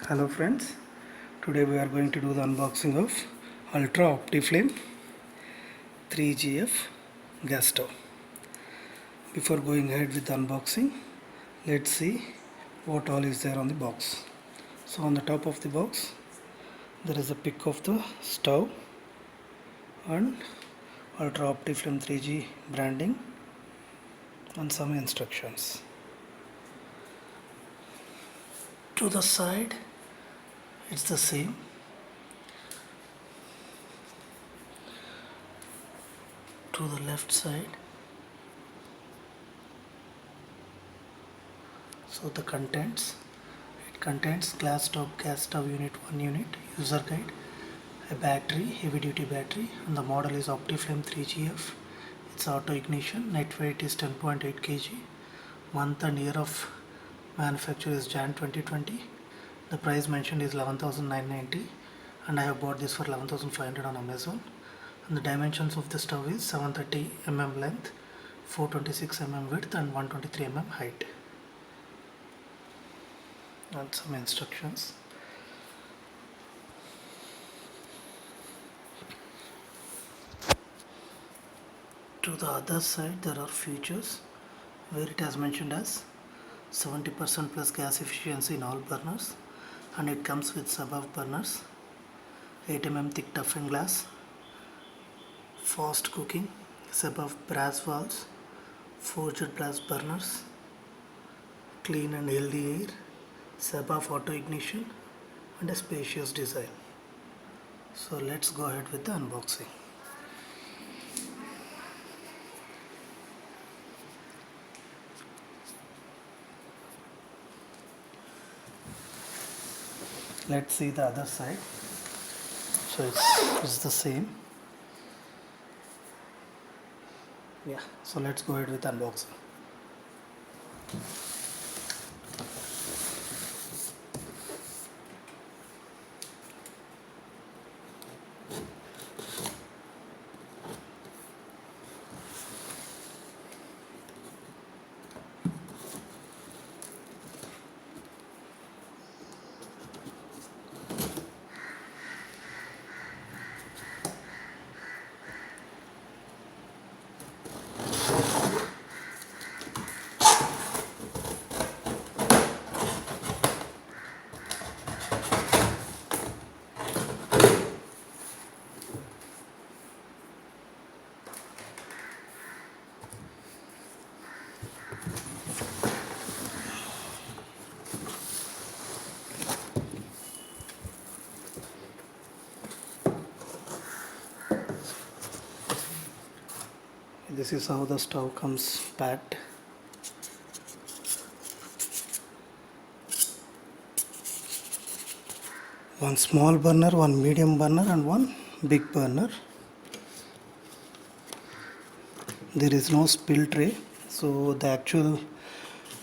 Hello friends, today we are going to do the unboxing of Ultra Optiflame 3GF gas stove. Before going ahead with the unboxing, let's see what all is there on the box. So on the top of the box there is a pic of the stove and Ultra Optiflame 3G branding and some instructions. To the side it's the same. To the left side, so the contents, it contains glass top gas stove unit 1 unit, user guide, a battery, heavy duty battery, and the model is Optiflame 3GF. It's auto ignition, net weight is 10.8 kg, month and year of manufacture is Jan 2020. The price mentioned is 11,990 and I have bought this for 11,500 on Amazon. And the dimensions of the stove is 730 mm length, 426 mm width and 123 mm height. And some instructions. To the other side there are features where it has mentioned as 70% plus gas efficiency in all burners, and it comes with sub-off burners, 8 mm thick toughened glass, fast cooking, sub-off brass valves, forged brass burners, clean and healthy air, sub-off auto ignition, and a spacious design. So let's go ahead with the unboxing. Let's see the other side. So it's the same. Yeah, so let's go ahead with unboxing. This is how the stove comes packed. One small burner, one medium burner and one big burner. There is no spill tray, so the actual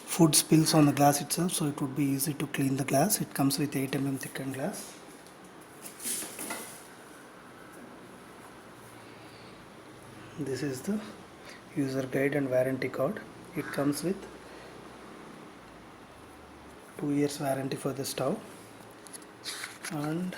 food spills on the glass itself, so it would be easy to clean the glass. It comes with 8 mm thickened glass. This is the user guide and warranty card. It comes with 2 years warranty for the stove, and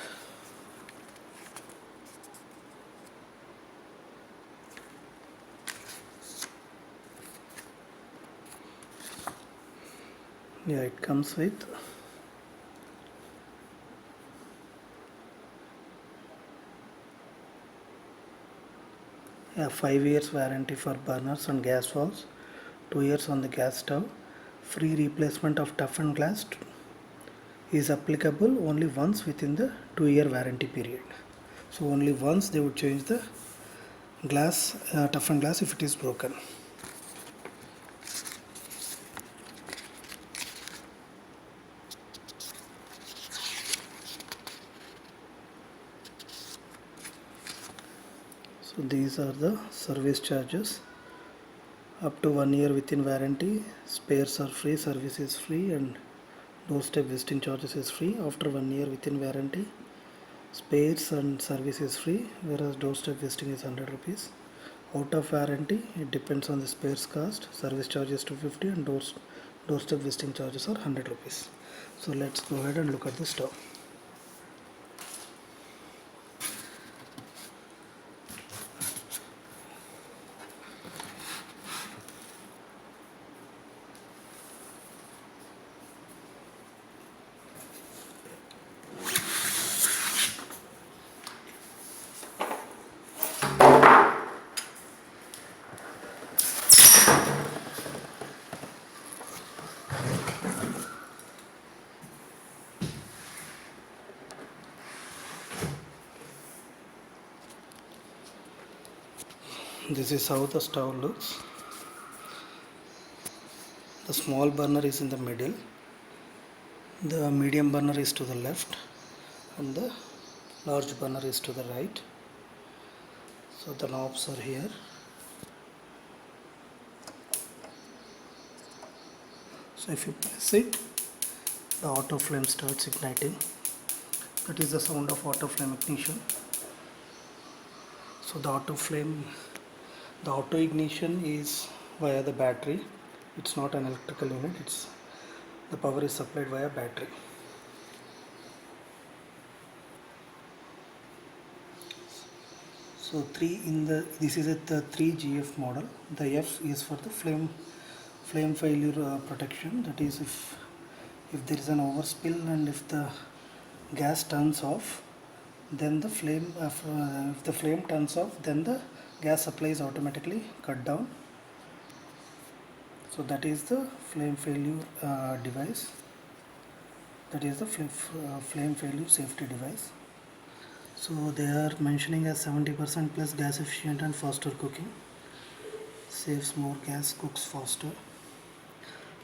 yeah, it comes with a 5 years warranty for burners and gas valves, 2 years on the gas stove. Free replacement of toughened glass is applicable only once within the 2-year warranty period. So only once they would change the glass, toughened glass, if it is broken. So these are the service charges. Up to 1 year within warranty, spares are free, service is free, and doorstep visiting charges is free. After 1 year within warranty, spares and service is free, whereas doorstep visiting is 100 rupees. Out of warranty, it depends on the spares cost. Service charge is 250 and doorstep visiting charges are 100 rupees. So let's go ahead and look at the stove. This is how the stove looks. The small burner is in the middle, the medium burner is to the left, and the large burner is to the right. So the knobs are here. So if you press it, the auto flame starts igniting. That is the sound of auto flame ignition. So the auto ignition is via the battery. It's not an electrical unit, the power is supplied via battery. So this is the 3GF model. The F is for the flame failure protection. That is, if there is an overspill and if the gas turns off, then the flame if the flame turns off, then the gas supply is automatically cut down. So that is the flame failure device. That is the flame failure safety device. So they are mentioning as 70% plus gas efficient and faster cooking, saves more gas, cooks faster,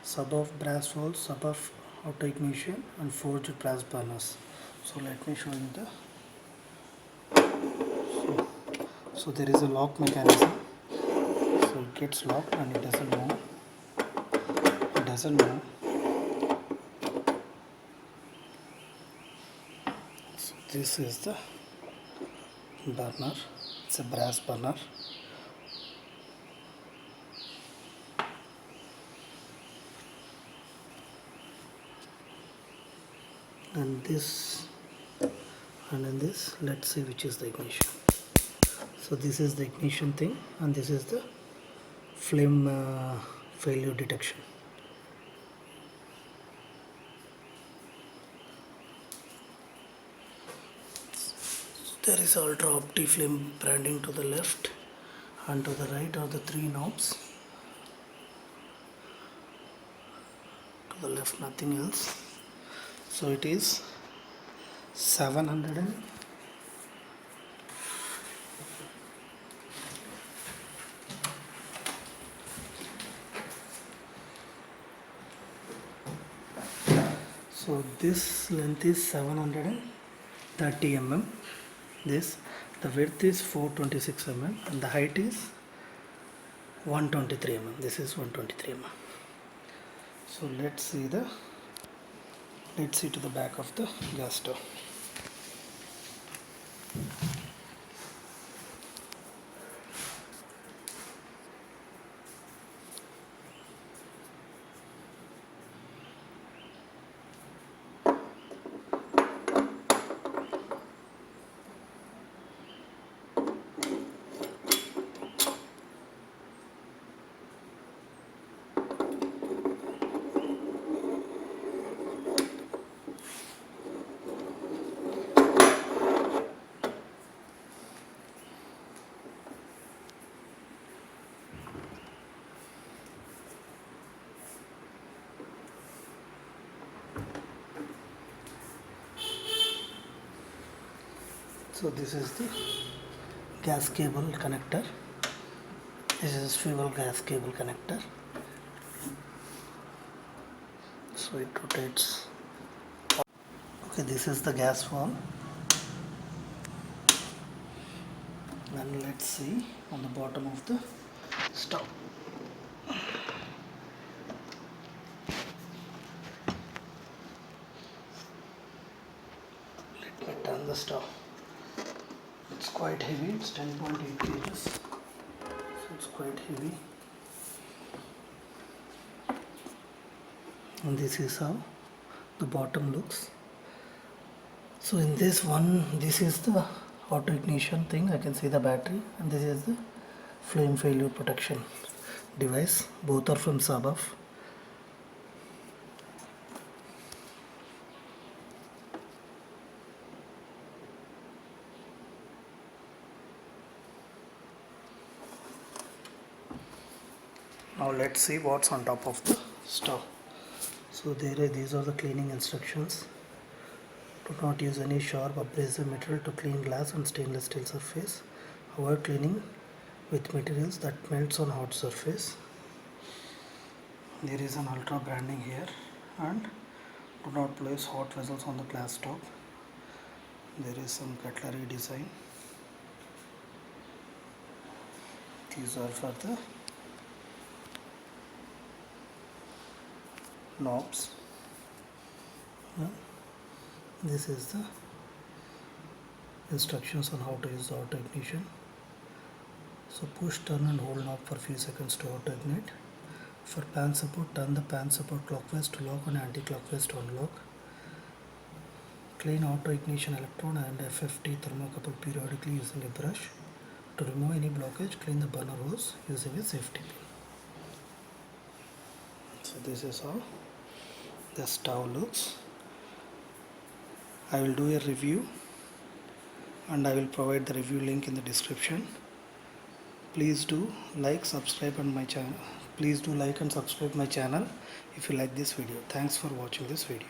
sub-off brass walls, sub-off auto ignition, and forged brass burners. So let me show you so there is a lock mechanism. So it gets locked and it doesn't move. So this is the burner. It's a brass burner. And in this, let's see which is the ignition. So this is the ignition thing, and this is the flame failure detection. There is Ultra OptiFlame branding to the left, and to the right are the 3 knobs. To the left, nothing else. So it is 700 so this length is 730 mm. The width is 426 mm and the height is 123 mm. This is 123 mm. So let's see to the back of the gas stove. So this is the gas cable connector. This is swivel gas cable connector. So it rotates. Okay, this is the gas valve. And let's see on the bottom of the stove. Let me turn the stove. It's quite heavy, it's 10.8 kg, so it's quite heavy. And this is how the bottom looks. So in this one, this is the auto ignition thing. I can see the battery, and this is the flame failure protection device. Both are from Sabaf. Now let's see what's on top of the stove. So these are the cleaning instructions. Do not use any sharp abrasive material to clean glass and stainless steel surface. Avoid cleaning with materials that melts on hot surface. There is an ultra branding here, and do not place hot vessels on the glass top. There is some cutlery design. These are for the knobs. This is the instructions on how to use the auto ignition. So push, turn and hold knob for few seconds to auto ignite. For pan support, turn the pan support clockwise to lock and anti-clockwise to unlock. Clean auto ignition electrode and FFT thermocouple periodically using a brush. To remove any blockage, clean the burner hose using a safety pin. So this is how the stove looks. I will do a review, and I will provide the review link in the description. Please do like, subscribe on my channel. Please do like and subscribe my channel if you like this video. Thanks for watching this video.